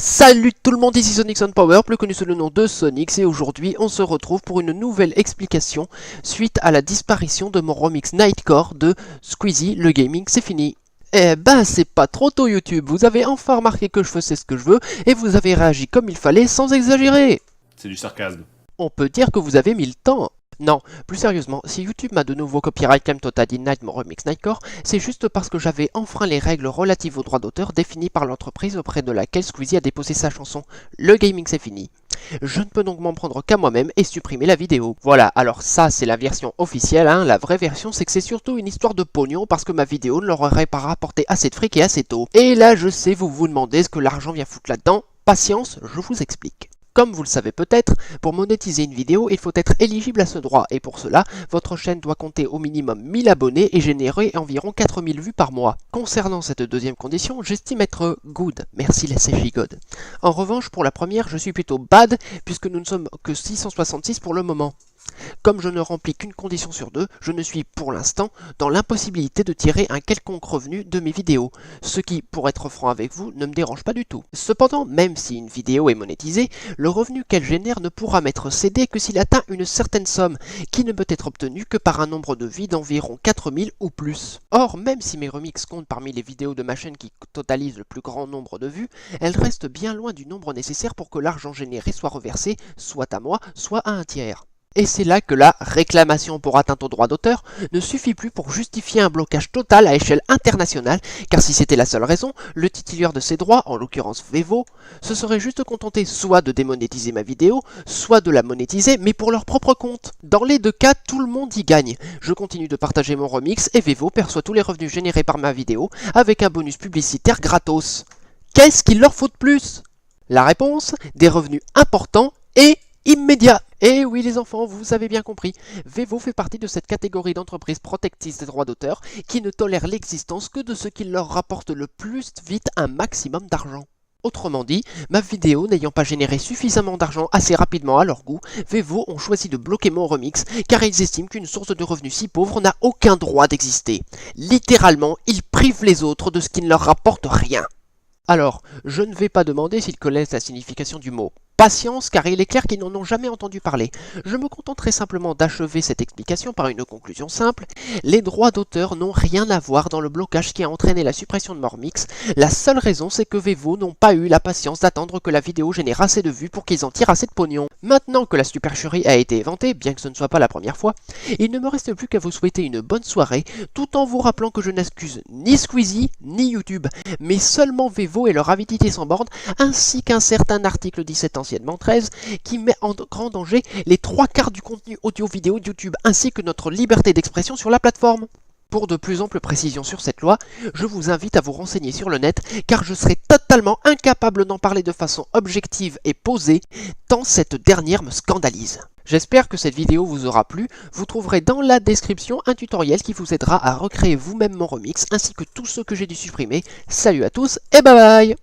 Salut tout le monde, ici Sonic Power, plus connu sous le nom de Sonix, et aujourd'hui on se retrouve pour une nouvelle explication suite à la disparition de mon remix Nightcore de Squeezie, le gaming c'est fini. Eh ben c'est pas trop tôt YouTube, vous avez enfin remarqué que je faisais ce que je veux, et vous avez réagi comme il fallait sans exagérer. C'est du sarcasme. On peut dire que vous avez mis le temps. Non, plus sérieusement, si YouTube m'a de nouveau copyright claim Total Denied mon remix Nightcore, c'est juste parce que j'avais enfreint les règles relatives aux droits d'auteur définies par l'entreprise auprès de laquelle Squeezie a déposé sa chanson. Le gaming c'est fini. Je ne peux donc m'en prendre qu'à moi-même et supprimer la vidéo. Voilà, alors ça c'est la version officielle, hein. La vraie version c'est que c'est surtout une histoire de pognon parce que ma vidéo ne leur aurait pas rapporté assez de fric et assez tôt. Et là je sais, vous vous demandez ce que l'argent vient foutre là-dedans. Patience, je vous explique. Comme vous le savez peut-être, pour monétiser une vidéo, il faut être éligible à ce droit et pour cela, votre chaîne doit compter au minimum 1000 abonnés et générer environ 4000 vues par mois. Concernant cette deuxième condition, j'estime être good, merci les God. En revanche, pour la première, je suis plutôt bad puisque nous ne sommes que 666 pour le moment. Comme je ne remplis qu'une condition sur deux, je ne suis pour l'instant dans l'impossibilité de tirer un quelconque revenu de mes vidéos, ce qui, pour être franc avec vous, ne me dérange pas du tout. Cependant, même si une vidéo est monétisée, le revenu qu'elle génère ne pourra m'être cédé que s'il atteint une certaine somme, qui ne peut être obtenue que par un nombre de vues d'environ 4000 ou plus. Or, même si mes remixes comptent parmi les vidéos de ma chaîne qui totalisent le plus grand nombre de vues, elles restent bien loin du nombre nécessaire pour que l'argent généré soit reversé, soit à moi, soit à un tiers. Et c'est là que la réclamation pour atteinte au droit d'auteur ne suffit plus pour justifier un blocage total à échelle internationale, car si c'était la seule raison, le titulaire de ces droits, en l'occurrence Vevo, se serait juste contenté soit de démonétiser ma vidéo, soit de la monétiser, mais pour leur propre compte. Dans les deux cas, tout le monde y gagne. Je continue de partager mon remix et Vevo perçoit tous les revenus générés par ma vidéo avec un bonus publicitaire gratos. Qu'est-ce qu'il leur faut de plus? La réponse, des revenus importants et immédiat. Et oui les enfants, vous avez bien compris, Vevo fait partie de cette catégorie d'entreprises protectrices des droits d'auteur qui ne tolèrent l'existence que de ce qui leur rapporte le plus vite un maximum d'argent. Autrement dit, ma vidéo n'ayant pas généré suffisamment d'argent assez rapidement à leur goût, Vevo ont choisi de bloquer mon remix car ils estiment qu'une source de revenus si pauvre n'a aucun droit d'exister. Littéralement, ils privent les autres de ce qui ne leur rapporte rien. Alors, je ne vais pas demander s'ils connaissent la signification du mot patience, car il est clair qu'ils n'en ont jamais entendu parler. Je me contenterai simplement d'achever cette explication par une conclusion simple. Les droits d'auteur n'ont rien à voir dans le blocage qui a entraîné la suppression de mon remix. La seule raison, c'est que Vevo n'ont pas eu la patience d'attendre que la vidéo génère assez de vues pour qu'ils en tirent assez de pognon. Maintenant que la supercherie a été éventée, bien que ce ne soit pas la première fois, il ne me reste plus qu'à vous souhaiter une bonne soirée, tout en vous rappelant que je n'accuse ni Squeezie, ni YouTube, mais seulement Vevo et leur avidité sans borne, ainsi qu'un certain article 17 anciennement 13, qui met en grand danger les 3/4 du contenu audio-vidéo de YouTube, ainsi que notre liberté d'expression sur la plateforme. Pour de plus amples précisions sur cette loi, je vous invite à vous renseigner sur le net, car je serai totalement incapable d'en parler de façon objective et posée, tant cette dernière me scandalise. J'espère que cette vidéo vous aura plu, vous trouverez dans la description un tutoriel qui vous aidera à recréer vous-même mon remix, ainsi que tous ceux que j'ai dû supprimer. Salut à tous et bye bye!